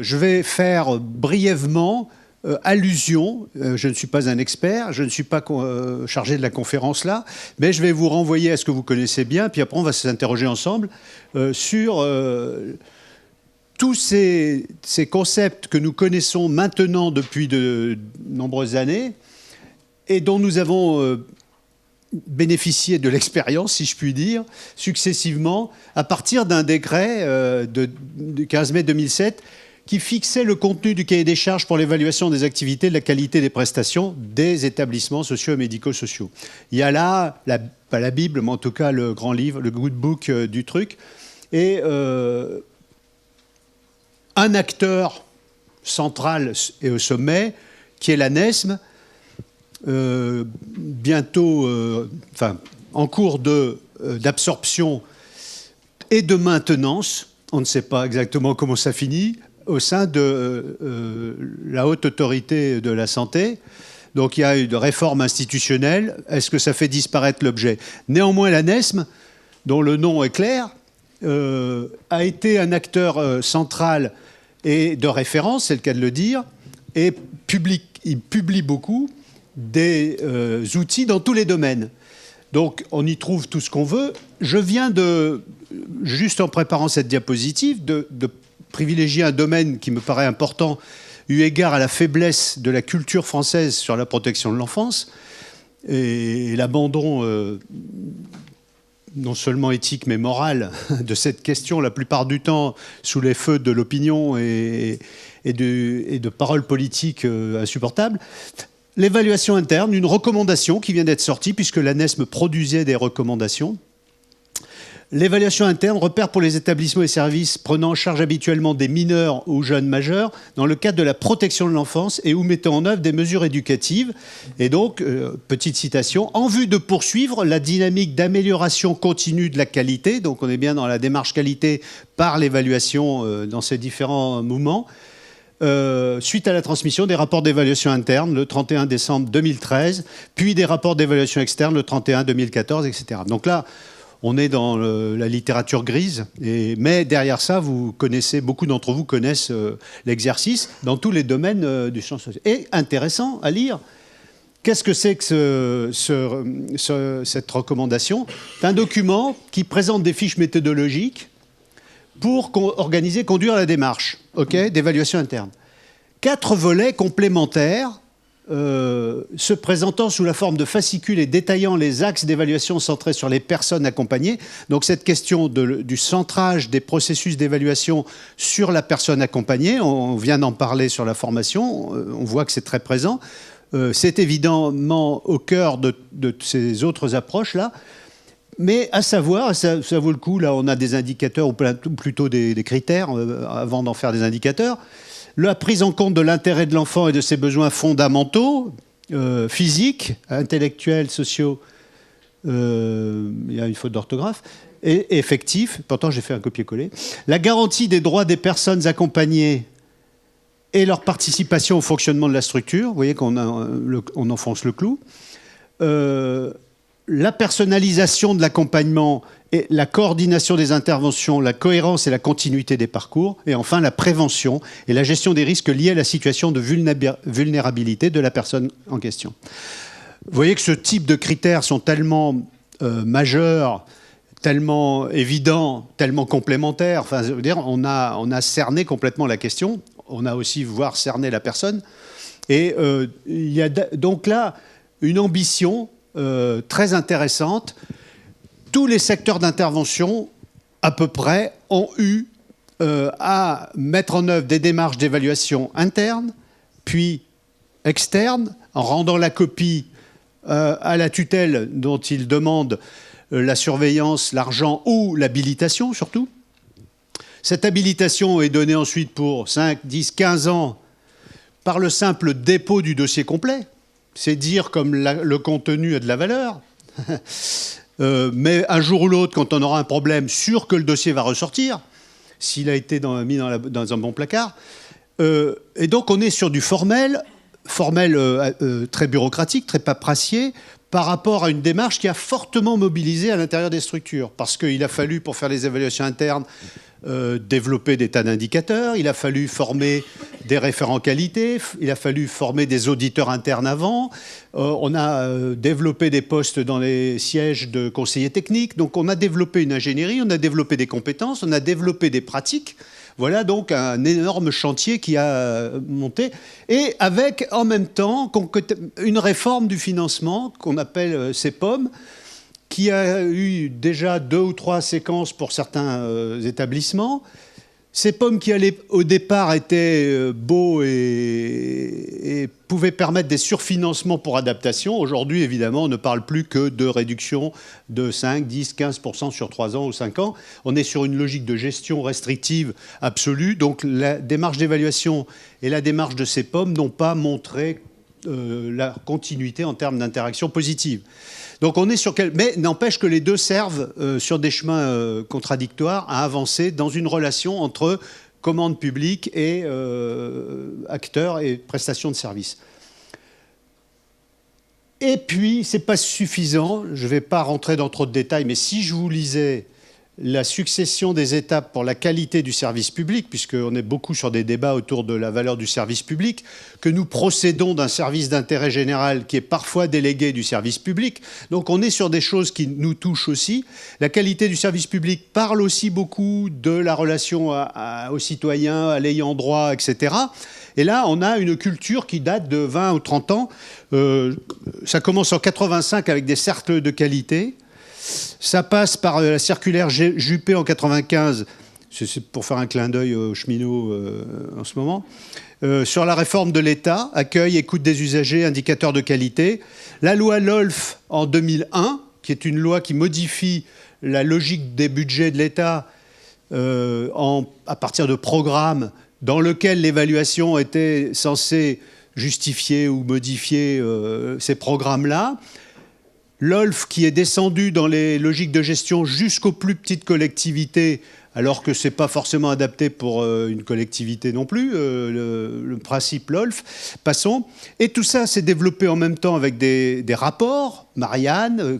Je vais faire brièvement allusion, je ne suis pas un expert, je ne suis pas chargé de la conférence là, mais je vais vous renvoyer à ce que vous connaissez bien, puis après on va s'interroger ensemble sur tous ces concepts que nous connaissons maintenant depuis de nombreuses années et dont nous avons bénéficié de l'expérience, si je puis dire, successivement, à partir d'un décret du 15 mai 2007 qui fixait le contenu du cahier des charges pour l'évaluation des activités, de la qualité des prestations des établissements sociaux et médico-sociaux. Il y a là, pas la Bible, mais en tout cas le grand livre, le good book du truc, et un acteur central et au sommet, qui est l'ANESM, bientôt, en cours d'absorption et de maintenance, on ne sait pas exactement comment ça finit, au sein de la haute autorité de la santé. Donc il y a une réforme institutionnelle. Est-ce que ça fait disparaître l'objet? Néanmoins, l'ANESM, dont le nom est clair, a été un acteur central et de référence, c'est le cas de le dire, et il publie beaucoup des outils dans tous les domaines. Donc on y trouve tout ce qu'on veut. Je viens juste en préparant cette diapositive, de privilégier un domaine qui me paraît important eu égard à la faiblesse de la culture française sur la protection de l'enfance et l'abandon non seulement éthique mais moral de cette question la plupart du temps sous les feux de l'opinion et de paroles politiques insupportables. L'évaluation interne, une recommandation qui vient d'être sortie puisque l'ANESM produisait des recommandations. L'évaluation interne, repère pour les établissements et services prenant en charge habituellement des mineurs ou jeunes majeurs dans le cadre de la protection de l'enfance et ou mettant en œuvre des mesures éducatives. Et donc, petite citation, en vue de poursuivre la dynamique d'amélioration continue de la qualité, donc on est bien dans la démarche qualité par l'évaluation dans ces différents mouvements, suite à la transmission des rapports d'évaluation interne le 31 décembre 2013, puis des rapports d'évaluation externe le 31 2014, etc. Donc là, on est dans la littérature grise, mais derrière ça, beaucoup d'entre vous connaissent l'exercice dans tous les domaines du champ social. Et intéressant à lire. Qu'est-ce que c'est que cette recommandation? C'est un document qui présente des fiches méthodologiques pour conduire la démarche d'évaluation interne. 4 volets complémentaires se présentant sous la forme de fascicules et détaillant les axes d'évaluation centrés sur les personnes accompagnées. Donc cette question du centrage des processus d'évaluation sur la personne accompagnée, on vient d'en parler sur la formation, on voit que c'est très présent. C'est évidemment au cœur de ces autres approches-là. Mais à savoir, ça vaut le coup, là on a des indicateurs, ou plutôt des critères, avant d'en faire des indicateurs. La prise en compte de l'intérêt de l'enfant et de ses besoins fondamentaux, physiques, intellectuels, sociaux, il y a une faute d'orthographe, et effectifs, pourtant j'ai fait un copier-coller. La garantie des droits des personnes accompagnées et leur participation au fonctionnement de la structure, vous voyez qu'on enfonce le clou. La personnalisation de l'accompagnement et la coordination des interventions, la cohérence et la continuité des parcours, et enfin la prévention et la gestion des risques liés à la situation de vulnérabilité de la personne en question. Vous voyez que ce type de critères sont tellement majeurs, tellement évidents, tellement complémentaires. Enfin, je veux dire, on a cerné complètement la question, on a aussi voire cerné la personne, et il y a donc là une ambition très intéressante. Tous les secteurs d'intervention, à peu près, ont eu à mettre en œuvre des démarches d'évaluation interne, puis externe, en rendant la copie à la tutelle dont ils demandent la surveillance, l'argent ou l'habilitation surtout. Cette habilitation est donnée ensuite pour 5, 10, 15 ans par le simple dépôt du dossier complet. C'est dire comme le contenu a de la valeur. Mais un jour ou l'autre, quand on aura un problème, sûr que le dossier va ressortir, s'il a été mis dans un bon placard. Et donc on est sur du formel très bureaucratique, très paperassier, par rapport à une démarche qui a fortement mobilisé à l'intérieur des structures. Parce qu'il a fallu, pour faire les évaluations internes, développer des tas d'indicateurs, il a fallu former des référents qualité, il a fallu former des auditeurs internes avant, on a développé des postes dans les sièges de conseillers techniques, donc on a développé une ingénierie, on a développé des compétences, on a développé des pratiques. Voilà donc un énorme chantier qui a monté, et avec en même temps une réforme du financement qu'on appelle CEPOM, qui a eu déjà 2 ou 3 séquences pour certains établissements. CEPOM qui au départ était beau et pouvait permettre des surfinancements pour adaptation. Aujourd'hui, évidemment, on ne parle plus que de réduction de 5, 10, 15% sur 3 ans ou 5 ans. On est sur une logique de gestion restrictive absolue. Donc la démarche d'évaluation et la démarche de CEPOM n'ont pas montré la continuité en termes d'interaction positive. Donc on est sur mais n'empêche que les deux servent sur des chemins contradictoires à avancer dans une relation entre commande publique et acteurs et prestations de services. Et puis, ce n'est pas suffisant, je ne vais pas rentrer dans trop de détails, mais si je vous lisais la succession des étapes pour la qualité du service public, puisqu'on est beaucoup sur des débats autour de la valeur du service public, que nous procédons d'un service d'intérêt général qui est parfois délégué du service public. Donc on est sur des choses qui nous touchent aussi. La qualité du service public parle aussi beaucoup de la relation aux citoyens, à l'ayant droit, etc. Et là, on a une culture qui date de 20 ou 30 ans. Ça commence en 85 avec des cercles de qualité. Ça passe par la circulaire Juppé en 95, c'est pour faire un clin d'œil aux cheminots en ce moment, sur la réforme de l'État, accueil, écoute des usagers, indicateurs de qualité. La loi LOLF en 2001, qui est une loi qui modifie la logique des budgets de l'État à partir de programmes dans lesquels l'évaluation était censée justifier ou modifier ces programmes-là. L'OLF qui est descendu dans les logiques de gestion jusqu'aux plus petites collectivités, alors que ce n'est pas forcément adapté pour une collectivité non plus, le principe LOLF. Passons. Et tout ça s'est développé en même temps avec des rapports, Marianne,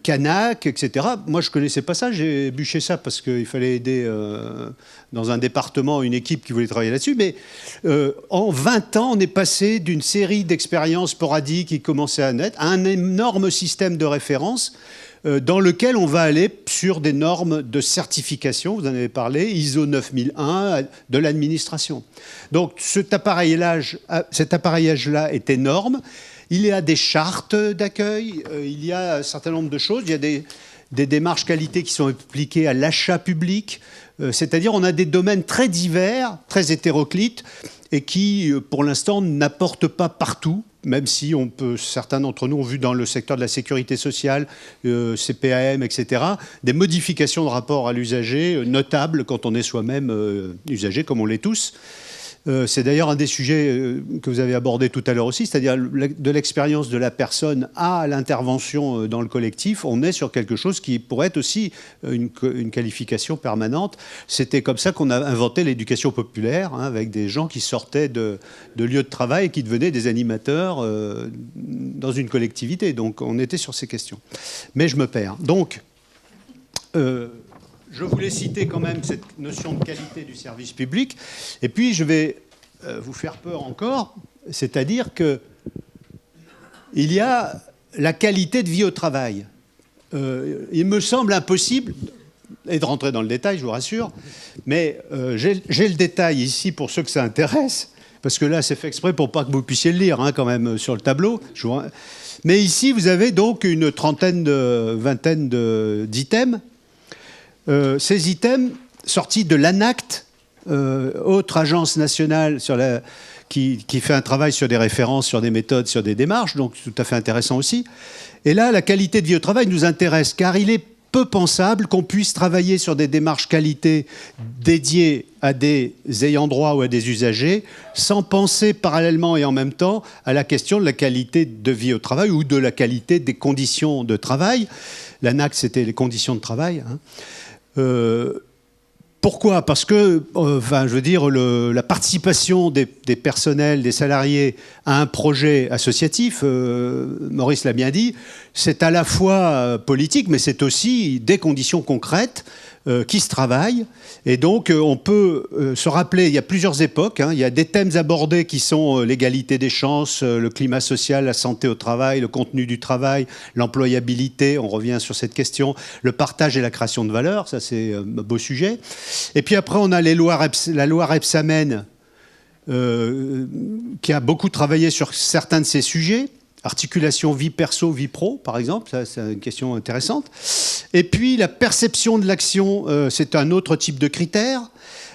Canac, etc. Moi, je ne connaissais pas ça, j'ai bûché ça parce qu'il fallait aider dans un département une équipe qui voulait travailler là-dessus. Mais en 20 ans, on est passé d'une série d'expériences sporadiques qui commençaient à naître à un énorme système de référence dans lequel on va aller sur des normes de certification, vous en avez parlé, ISO 9001 de l'administration. Donc cet appareillage-là est énorme. Il y a des chartes d'accueil, il y a un certain nombre de choses, il y a des démarches qualité qui sont appliquées à l'achat public, c'est-à-dire on a des domaines très divers, très hétéroclites, et qui, pour l'instant, n'apportent pas partout, même si certains d'entre nous ont vu dans le secteur de la sécurité sociale, CPAM, etc., des modifications de rapport à l'usager notables quand on est soi-même usager, comme on l'est tous. C'est d'ailleurs un des sujets que vous avez abordé tout à l'heure aussi, c'est-à-dire de l'expérience de la personne à l'intervention dans le collectif. On est sur quelque chose qui pourrait être aussi une qualification permanente. C'était comme ça qu'on a inventé l'éducation populaire, hein, avec des gens qui sortaient de lieux de travail et qui devenaient des animateurs dans une collectivité. Donc on était sur ces questions. Mais je me perds. Donc... je voulais citer quand même cette notion de qualité du service public. Et puis, je vais vous faire peur encore, c'est-à-dire qu'il y a la qualité de vie au travail. Il me semble impossible, et de rentrer dans le détail, je vous rassure, mais j'ai le détail ici pour ceux que ça intéresse, parce que là, c'est fait exprès pour pas que vous puissiez le lire, hein, quand même, sur le tableau. Mais ici, vous avez donc une vingtaine d'items. Ces items sortis de l'ANACT, autre agence nationale qui fait un travail sur des références, sur des méthodes, sur des démarches, donc tout à fait intéressant aussi. Et là, la qualité de vie au travail nous intéresse, car il est peu pensable qu'on puisse travailler sur des démarches qualité dédiées à des ayants droit ou à des usagers, sans penser parallèlement et en même temps à la question de la qualité de vie au travail ou de la qualité des conditions de travail. L'ANACT, c'était les conditions de travail, hein. Pourquoi ? Parce que, je veux dire, la participation des personnels, des salariés à un projet associatif, Maurice l'a bien dit, c'est à la fois politique, mais c'est aussi des conditions concrètes qui se travaillent. Et donc, on peut se rappeler, il y a plusieurs époques, hein, il y a des thèmes abordés qui sont l'égalité des chances, le climat social, la santé au travail, le contenu du travail, l'employabilité, on revient sur cette question, le partage et la création de valeur, ça c'est un beau sujet. Et puis après, on a la loi Rebsamen, qui a beaucoup travaillé sur certains de ces sujets. Articulation vie perso, vie pro, par exemple, ça c'est une question intéressante. Et puis la perception de l'action, c'est un autre type de critère.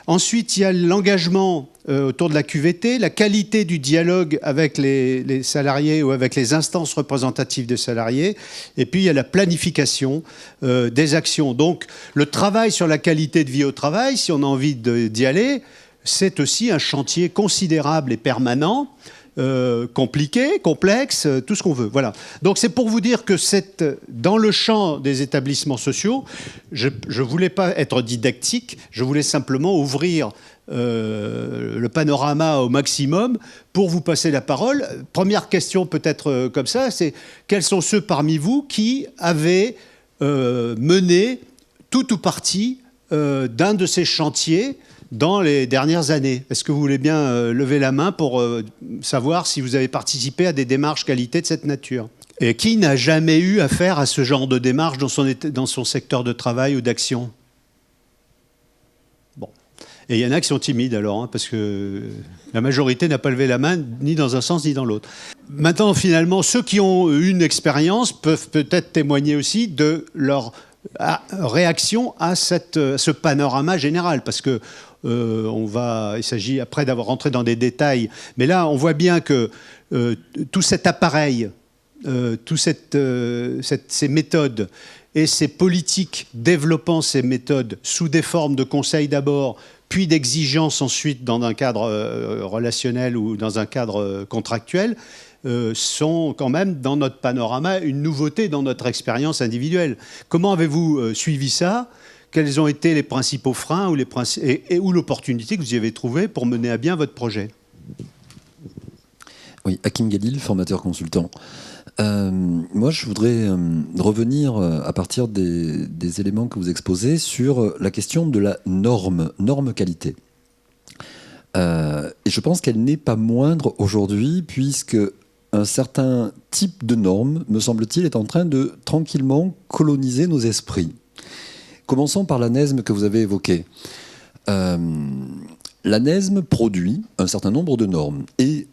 Ensuite, il y a l'engagement autour de la QVT, la qualité du dialogue avec les salariés ou avec les instances représentatives des salariés. Et puis, il y a la planification des actions. Donc, le travail sur la qualité de vie au travail, si on a envie d'y aller, c'est aussi un chantier considérable et permanent. Compliqué, complexe, tout ce qu'on veut. Voilà. Donc c'est pour vous dire que dans le champ des établissements sociaux, je ne voulais pas être didactique, je voulais simplement ouvrir le panorama au maximum pour vous passer la parole. Première question peut-être comme ça, c'est quels sont ceux parmi vous qui avaient mené tout ou partie d'un de ces chantiers dans les dernières années? Est-ce que vous voulez bien lever la main pour savoir si vous avez participé à des démarches qualité de cette nature? Et qui n'a jamais eu affaire à ce genre de démarche dans son secteur de travail ou d'action? Bon. Et il y en a qui sont timides alors, hein, parce que la majorité n'a pas levé la main ni dans un sens ni dans l'autre. Maintenant, finalement, ceux qui ont eu une expérience peuvent peut-être témoigner aussi de leur réaction à ce panorama général, parce que il s'agit après d'avoir rentré dans des détails, mais là on voit bien que tout cet appareil, ces méthodes et ces politiques développant ces méthodes sous des formes de conseils d'abord, puis d'exigences ensuite dans un cadre relationnel ou dans un cadre contractuel, sont quand même dans notre panorama une nouveauté dans notre expérience individuelle. Comment avez-vous suivi ça ? Quels ont été les principaux freins ou l'opportunité que vous y avez trouvée pour mener à bien votre projet? Oui, Hakim Galil, formateur consultant. Moi, je voudrais revenir à partir des éléments que vous exposez sur la question de la norme qualité. Et je pense qu'elle n'est pas moindre aujourd'hui, puisque un certain type de norme, me semble-t-il, est en train de tranquillement coloniser nos esprits. Commençons par l'ANESM que vous avez évoqué. L'ANESM produit un certain nombre de normes et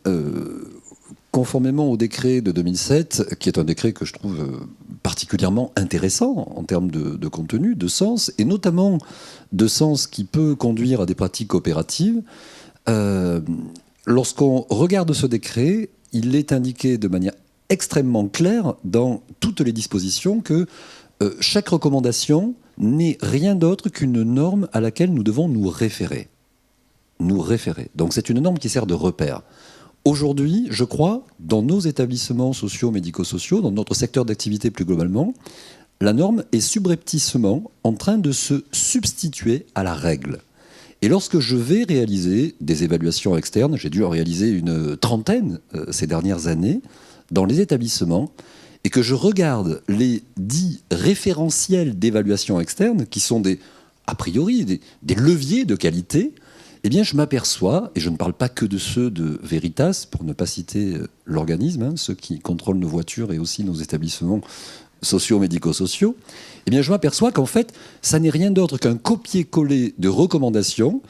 conformément au décret de 2007, qui est un décret que je trouve particulièrement intéressant en termes de contenu, de sens, et notamment de sens qui peut conduire à des pratiques coopératives, lorsqu'on regarde ce décret, il est indiqué de manière extrêmement claire dans toutes les dispositions que chaque recommandation n'est rien d'autre qu'une norme à laquelle nous devons nous référer. Donc c'est une norme qui sert de repère. Aujourd'hui, je crois, dans nos établissements sociaux, médico-sociaux, dans notre secteur d'activité plus globalement, la norme est subrepticement en train de se substituer à la règle. Et lorsque je vais réaliser des évaluations externes, j'ai dû en réaliser une trentaine ces dernières années, dans les établissements, et que je regarde les dits référentiels d'évaluation externe, qui sont a priori des leviers de qualité, eh bien je m'aperçois, et je ne parle pas que de ceux de Veritas, pour ne pas citer l'organisme, ceux qui contrôlent nos voitures et aussi nos établissements sociaux, médico-sociaux, eh bien je m'aperçois qu'en fait, ça n'est rien d'autre qu'un copier-coller de recommandations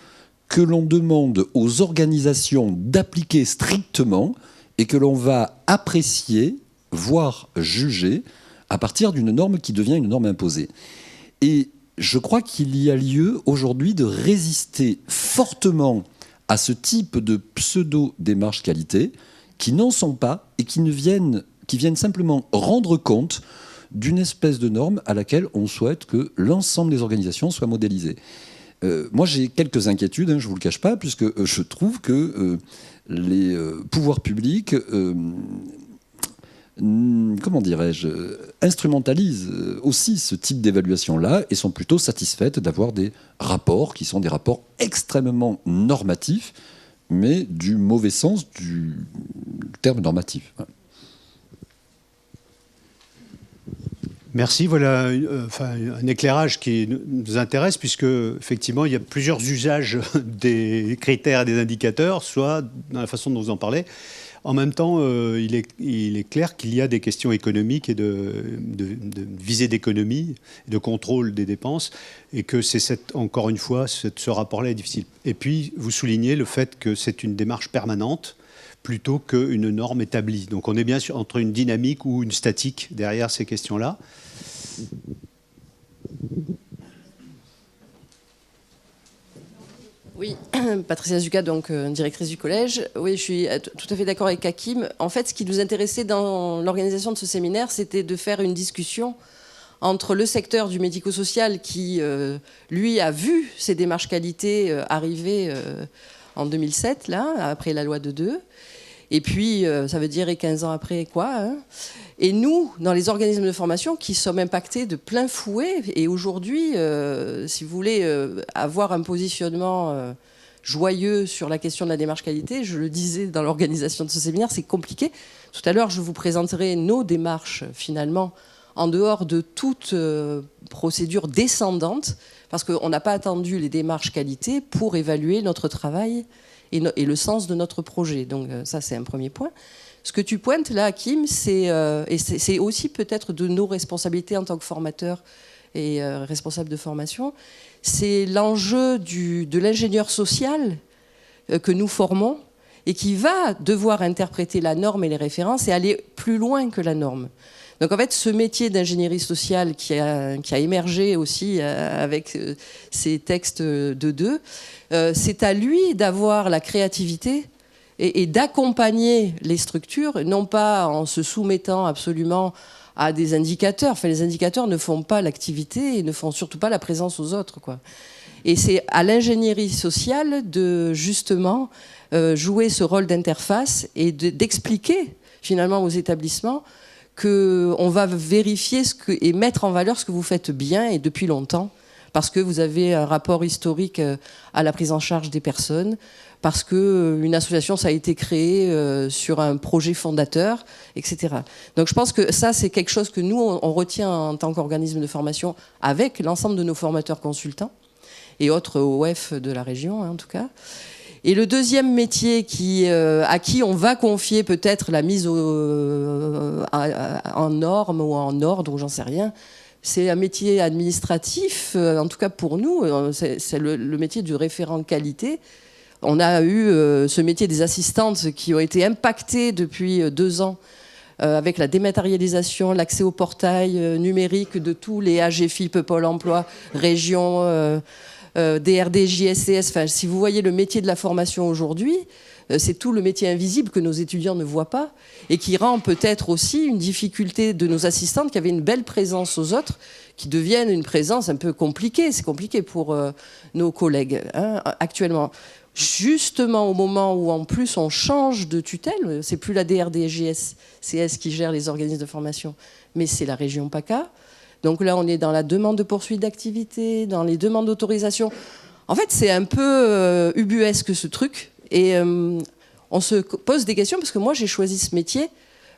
que l'on demande aux organisations d'appliquer strictement et que l'on va apprécier, voire juger, à partir d'une norme qui devient une norme imposée. Et je crois qu'il y a lieu aujourd'hui de résister fortement à ce type de pseudo-démarche qualité qui n'en sont pas et qui viennent simplement rendre compte d'une espèce de norme à laquelle on souhaite que l'ensemble des organisations soient modélisées. Moi, j'ai quelques inquiétudes, je ne vous le cache pas, puisque je trouve que les pouvoirs publics instrumentalisent aussi ce type d'évaluation-là et sont plutôt satisfaites d'avoir des rapports qui sont des rapports extrêmement normatifs, mais du mauvais sens du terme normatif. Merci. Voilà un éclairage qui nous intéresse, puisque effectivement, il y a plusieurs usages des critères et des indicateurs, soit dans la façon dont vous en parlez. En même temps, il est clair qu'il y a des questions économiques et de visée d'économie, de contrôle des dépenses, et que encore une fois, ce rapport-là est difficile. Et puis, vous soulignez le fait que c'est une démarche permanente, plutôt qu'une norme établie. Donc on est bien sûr entre une dynamique ou une statique derrière ces questions-là. Oui, Patricia Zucca, donc directrice du collège. Oui, je suis tout à fait d'accord avec Hakim. En fait, ce qui nous intéressait dans l'organisation de ce séminaire, c'était de faire une discussion entre le secteur du médico-social qui, lui, a vu ces démarches qualité arriver en 2007, là, après la loi de 2. Et puis, ça veut dire 15 ans après, quoi. Hein. Et nous, dans les organismes de formation, qui sommes impactés de plein fouet, et aujourd'hui, si vous voulez avoir un positionnement joyeux sur la question de la démarche qualité, je le disais dans l'organisation de ce séminaire, c'est compliqué. Tout à l'heure, je vous présenterai nos démarches, finalement, en dehors de toute procédure descendante, parce qu'on n'a pas attendu les démarches qualité pour évaluer notre travail et le sens de notre projet. Donc ça, c'est un premier point. Ce que tu pointes là, Hakim, et c'est aussi peut-être de nos responsabilités en tant que formateurs et responsables de formation, c'est l'enjeu de l'ingénieur social que nous formons et qui va devoir interpréter la norme et les références et aller plus loin que la norme. Donc en fait, ce métier d'ingénierie sociale qui a émergé aussi avec ces textes de 2, c'est à lui d'avoir la créativité et d'accompagner les structures, non pas en se soumettant absolument à des indicateurs. Enfin, les indicateurs ne font pas l'activité et ne font surtout pas la présence aux autres, quoi. Et c'est à l'ingénierie sociale de justement jouer ce rôle d'interface et d'expliquer finalement aux établissements qu'on va vérifier et mettre en valeur ce que vous faites bien et depuis longtemps, parce que vous avez un rapport historique à la prise en charge des personnes, parce qu'une association, ça a été créé sur un projet fondateur, etc. Donc je pense que ça, c'est quelque chose que nous, on retient en tant qu'organisme de formation avec l'ensemble de nos formateurs consultants et autres OF de la région, hein, en tout cas. Et le deuxième métier à qui on va confier peut-être la mise en norme ou en ordre, ou j'en sais rien, c'est un métier administratif, en tout cas pour nous, c'est le métier du référent qualité. On a eu ce métier des assistantes qui ont été impactées depuis 2 ans avec la dématérialisation, l'accès au portail numérique de tous les AGFIP, Pôle emploi, région, DRD, JSCS. Enfin, si vous voyez le métier de la formation aujourd'hui, c'est tout le métier invisible que nos étudiants ne voient pas et qui rend peut-être aussi une difficulté de nos assistantes qui avaient une belle présence aux autres, qui deviennent une présence un peu compliquée. C'est compliqué pour nos collègues hein, actuellement. Justement au moment où en plus on change de tutelle, c'est plus la DRD, JSCS qui gère les organismes de formation, mais c'est la région PACA. Donc là, on est dans la demande de poursuite d'activité, dans les demandes d'autorisation. En fait, c'est un peu ubuesque ce truc. Et on se pose des questions parce que moi, j'ai choisi ce métier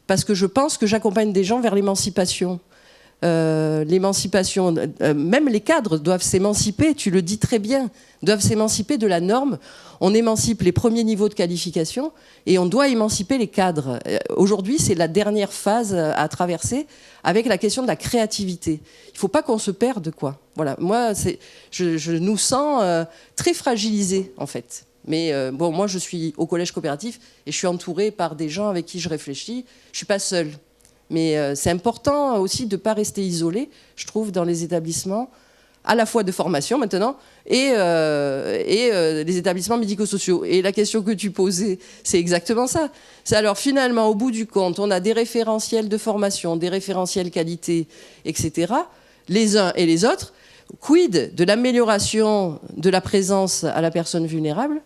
parce que je pense que j'accompagne des gens vers l'émancipation. L'émancipation, même les cadres doivent s'émanciper, tu le dis très bien, doivent s'émanciper de la norme. On émancipe les premiers niveaux de qualification et on doit émanciper les cadres. Aujourd'hui, c'est la dernière phase à traverser avec la question de la créativité. Il ne faut pas qu'on se perde, quoi. Voilà. Moi, je nous sens très fragilisés, en fait. Mais bon, moi, je suis au collège coopératif et je suis entourée par des gens avec qui je réfléchis. Je ne suis pas seule. Mais c'est important aussi de ne pas rester isolé, je trouve, dans les établissements, à la fois de formation maintenant, et les établissements médico-sociaux. Et la question que tu posais, c'est exactement ça. C'est alors finalement, au bout du compte, on a des référentiels de formation, des référentiels qualité, etc., les uns et les autres. Quid de l'amélioration de la présence à la personne vulnérable?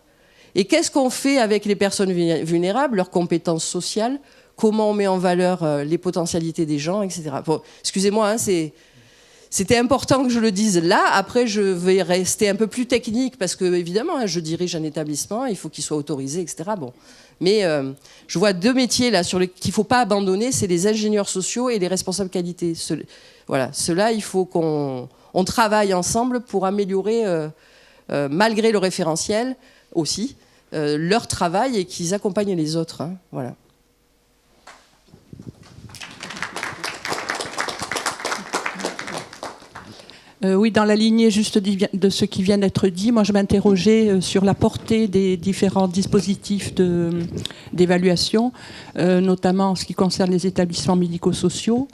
Et qu'est-ce qu'on fait avec les personnes vulnérables, leurs compétences sociales? Comment on met en valeur les potentialités des gens, etc. Bon, excusez-moi, hein, c'était important que je le dise là. Après, je vais rester un peu plus technique parce que, évidemment, hein, je dirige un établissement, il faut qu'il soit autorisé, etc. Bon. Mais je vois 2 métiers là qu'il ne faut pas abandonner, c'est les ingénieurs sociaux et les responsables qualité. Voilà, cela, il faut qu'on travaille ensemble pour améliorer, malgré le référentiel aussi, leur travail et qu'ils accompagnent les autres. Hein, voilà. Oui, dans la lignée juste de ce qui vient d'être dit, moi je m'interrogeais sur la portée des différents dispositifs d'évaluation, notamment en ce qui concerne les établissements médico-sociaux.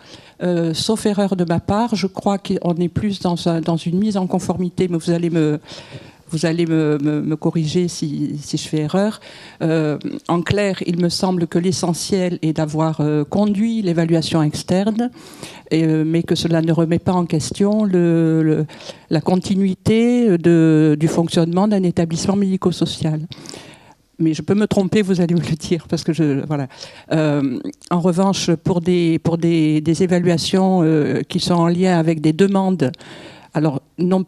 Sauf erreur de ma part, je crois qu'on est plus dans une mise en conformité, mais vous allez me corriger si je fais erreur. En clair, il me semble que l'essentiel est d'avoir conduit l'évaluation externe, mais que cela ne remet pas en question la continuité du fonctionnement d'un établissement médico-social. Mais je peux me tromper, vous allez me le dire, parce que voilà. En revanche, pour des évaluations qui sont en lien avec des demandes, alors non.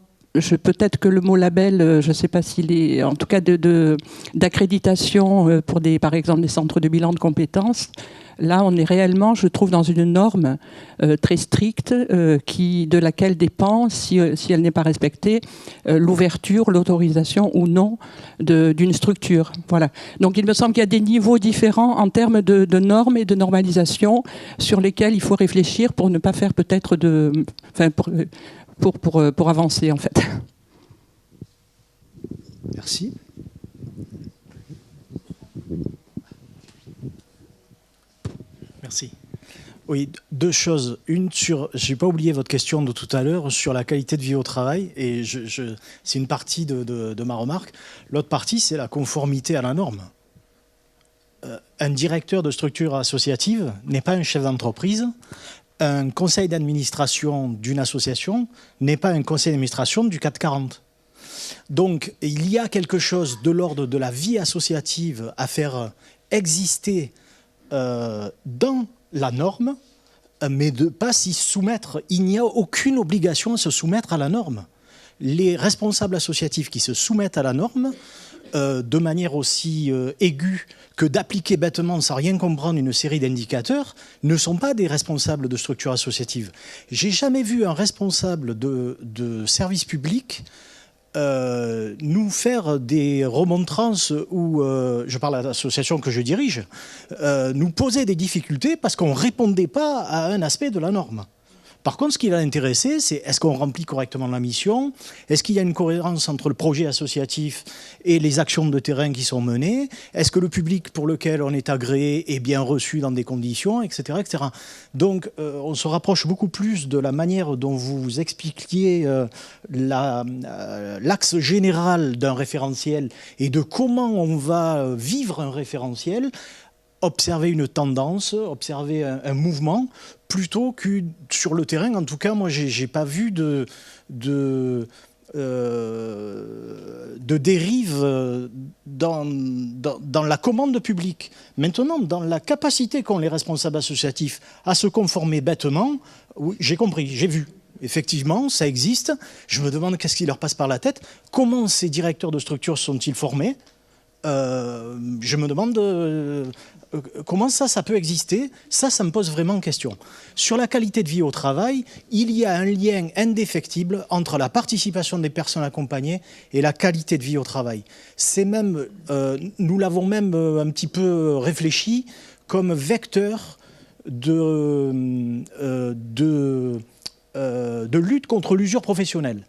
Peut-être que le mot label, je ne sais pas s'il est, en tout cas d'accréditation pour par exemple des centres de bilan de compétences. Là, on est réellement, je trouve, dans une norme très stricte de laquelle dépend, si elle n'est pas respectée, l'ouverture, l'autorisation ou non d'une structure. Voilà. Donc, il me semble qu'il y a des niveaux différents en termes de normes et de normalisation sur lesquels il faut réfléchir pour ne pas faire peut-être pour avancer, en fait. Merci. Merci. Oui, deux choses. Une, je n'ai pas oublié votre question de tout à l'heure sur la qualité de vie au travail, et c'est une partie de ma remarque. L'autre partie, c'est la conformité à la norme. Un directeur de structure associative n'est pas un chef d'entreprise. Un conseil d'administration d'une association n'est pas un conseil d'administration du CAC 40. Donc, il y a quelque chose de l'ordre de la vie associative à faire exister dans la norme, mais de ne pas s'y soumettre. Il n'y a aucune obligation à se soumettre à la norme. Les responsables associatifs qui se soumettent à la norme, de manière aussi aiguë que d'appliquer bêtement, sans rien comprendre, une série d'indicateurs, ne sont pas des responsables de structures associatives. J'ai jamais vu un responsable de service public nous faire des remontrances où, je parle à l'association que je dirige, nous poser des difficultés parce qu'on ne répondait pas à un aspect de la norme. Par contre, ce qui va l'intéresser, c'est est-ce qu'on remplit correctement la mission? Est-ce qu'il y a une cohérence entre le projet associatif et les actions de terrain qui sont menées? Est-ce que le public pour lequel on est agréé est bien reçu dans des conditions, etc., etc. Donc, on se rapproche beaucoup plus de la manière dont vous expliquiez l'axe général d'un référentiel et de comment on va vivre un référentiel, observer une tendance, observer un mouvement, plutôt que sur le terrain. En tout cas, moi, j'ai pas vu de dérive dans la commande publique. Maintenant, dans la capacité qu'ont les responsables associatifs à se conformer bêtement, oui, j'ai compris, j'ai vu. Effectivement, ça existe. Je me demande qu'est-ce qui leur passe par la tête. Comment ces directeurs de structure sont-ils formés ? Je me demande comment ça peut exister. Ça me pose vraiment question. Sur la qualité de vie au travail, il y a un lien indéfectible entre la participation des personnes accompagnées et la qualité de vie au travail. C'est même, nous l'avons même un petit peu réfléchi comme vecteur de lutte contre l'usure professionnelle.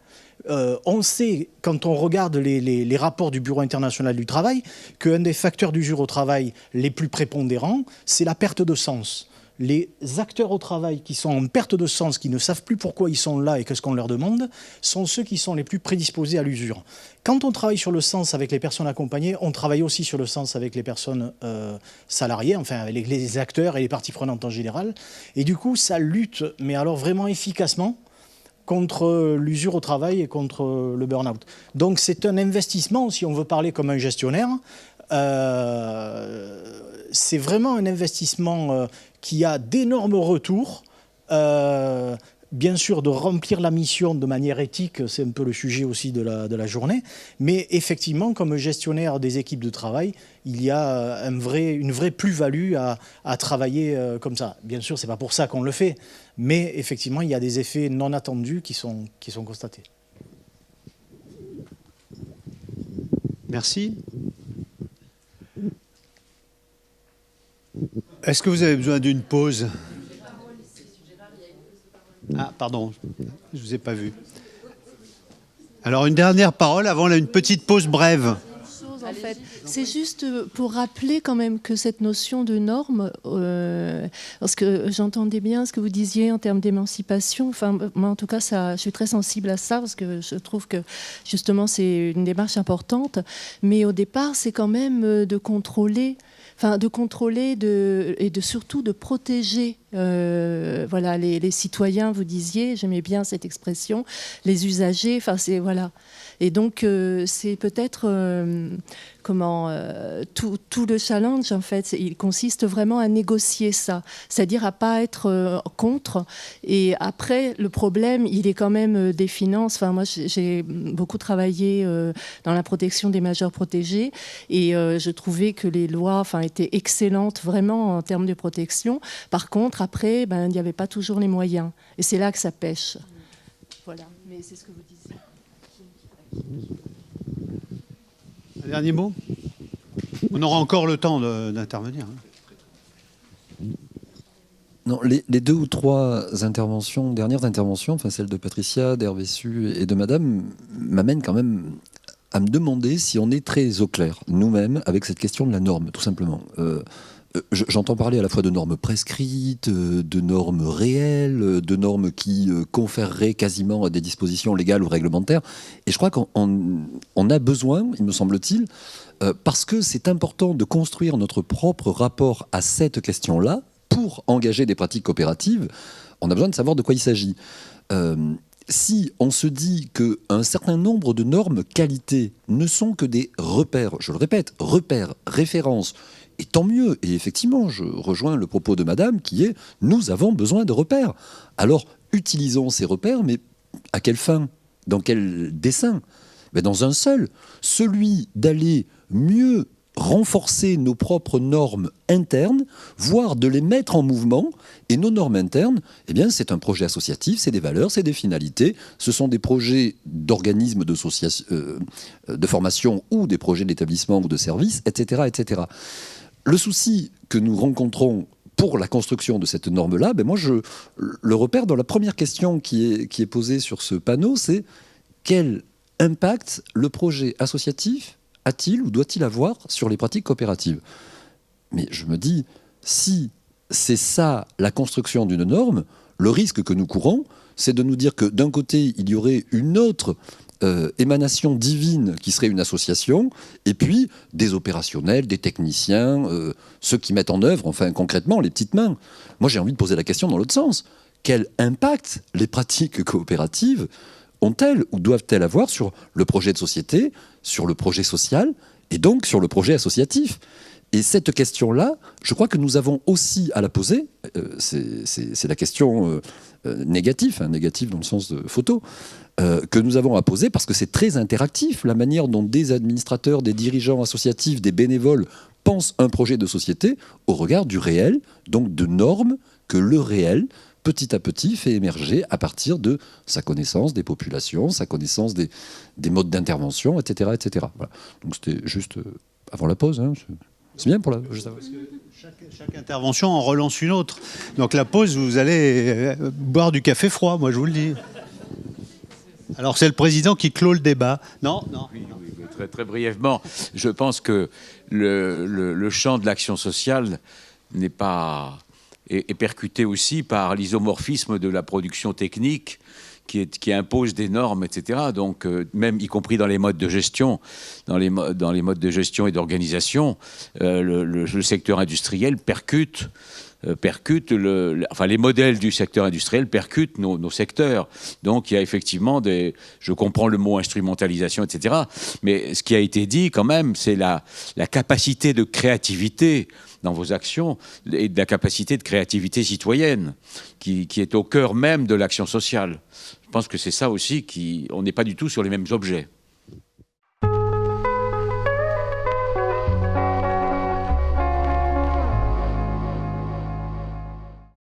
On sait, quand on regarde les rapports du Bureau international du travail, qu'un des facteurs d'usure au travail les plus prépondérants, c'est la perte de sens. Les acteurs au travail qui sont en perte de sens, qui ne savent plus pourquoi ils sont là et qu'est-ce qu'on leur demande, sont ceux qui sont les plus prédisposés à l'usure. Quand on travaille sur le sens avec les personnes accompagnées, on travaille aussi sur le sens avec les personnes salariées, enfin avec les acteurs et les parties prenantes en général. Et du coup, ça lutte, mais alors vraiment efficacement, contre l'usure au travail et contre le burn-out. Donc c'est un investissement, si on veut parler comme un gestionnaire, c'est vraiment un investissement qui a d'énormes retours bien sûr de remplir la mission de manière éthique, c'est un peu le sujet aussi de la journée, mais effectivement, comme gestionnaire des équipes de travail, il y a une vraie plus-value à travailler comme ça. Bien sûr, c'est pas pour ça qu'on le fait, mais effectivement, il y a des effets non attendus qui sont constatés. Merci. Est-ce que vous avez besoin d'une pause ? Ah, pardon, je ne vous ai pas vu. Alors, une dernière parole avant une petite pause brève. En fait, c'est juste pour rappeler quand même que cette notion de norme, parce que j'entendais bien ce que vous disiez en termes d'émancipation. Enfin, moi, en tout cas, je suis très sensible à ça parce que je trouve que justement, c'est une démarche importante. Mais au départ, c'est quand même de contrôler. Enfin, de contrôler et surtout de protéger voilà, les citoyens, vous disiez, j'aimais bien cette expression, les usagers, enfin, c'est, voilà. Et donc, c'est peut-être tout le challenge, en fait, il consiste vraiment à négocier ça, c'est-à-dire à pas être contre. Et après, le problème, il est quand même des finances. Enfin, moi, j'ai beaucoup travaillé dans la protection des majeurs protégés et je trouvais que les lois, étaient excellentes vraiment en termes de protection. Par contre, après, il n'y avait pas toujours les moyens. Et c'est là que ça pêche. Voilà, mais c'est ce que vous disiez. Un dernier mot ? On aura encore le temps d'intervenir. Non, les 2 ou 3 dernières interventions, enfin celle de Patricia, d'Hervé Su et de Madame, m'amènent quand même à me demander si on est très au clair, nous-mêmes, avec cette question de la norme, tout simplement. J'entends parler à la fois de normes prescrites, de normes réelles, de normes qui conféreraient quasiment à des dispositions légales ou réglementaires. Et je crois qu'on a besoin, il me semble-t-il, parce que c'est important de construire notre propre rapport à cette question-là, pour engager des pratiques coopératives, on a besoin de savoir de quoi il s'agit. Si on se dit qu'un certain nombre de normes qualité ne sont que des repères, je le répète, repères, références, et tant mieux, et effectivement, je rejoins le propos de Madame qui est « nous avons besoin de repères ». Alors, utilisons ces repères, mais à quelle fin ? Dans quel dessein ? Dans un seul, celui d'aller mieux renforcer nos propres normes internes, voire de les mettre en mouvement. Et nos normes internes, c'est un projet associatif, c'est des valeurs, c'est des finalités, ce sont des projets d'organismes de formation ou des projets d'établissement ou de services, etc., etc. Le souci que nous rencontrons pour la construction de cette norme-là, moi je le repère dans la première question qui est posée sur ce panneau, c'est quel impact le projet associatif a-t-il ou doit-il avoir sur les pratiques coopératives ? Mais je me dis, si c'est ça la construction d'une norme, le risque que nous courons, c'est de nous dire que d'un côté, il y aurait une autre émanation divine qui serait une association, et puis des opérationnels, des techniciens, ceux qui mettent en œuvre, enfin concrètement, les petites mains. Moi, j'ai envie de poser la question dans l'autre sens. Quel impact les pratiques coopératives ont-elles ou doivent-elles avoir sur le projet de société, sur le projet social et donc sur le projet associatif ? Et cette question-là, je crois que nous avons aussi à la poser, c'est la question négative dans le sens de photo, que nous avons à poser parce que c'est très interactif, la manière dont des administrateurs, des dirigeants associatifs, des bénévoles pensent un projet de société au regard du réel, donc de normes que le réel petit à petit fait émerger à partir de sa connaissance des populations, sa connaissance des modes d'intervention, etc. etc. Voilà. Donc c'était juste avant la pause. C'est bien pour la... Chaque intervention en relance une autre. Donc la pause, vous allez boire du café froid, moi je vous le dis. Alors c'est le président qui clôt le débat. Non. Oui, très, très brièvement. Je pense que le champ de l'action sociale n'est pas... est percuté aussi par l'isomorphisme de la production technique qui impose des normes, etc. Donc, même y compris dans les modes de gestion, dans les modes de gestion et d'organisation, le secteur industriel percute les modèles du secteur industriel percutent nos secteurs. Donc, il y a effectivement je comprends le mot instrumentalisation, etc. Mais ce qui a été dit, quand même, c'est la capacité de créativité dans vos actions et de la capacité de créativité citoyenne qui est au cœur même de l'action sociale. Je pense que c'est ça aussi on n'est pas du tout sur les mêmes objets.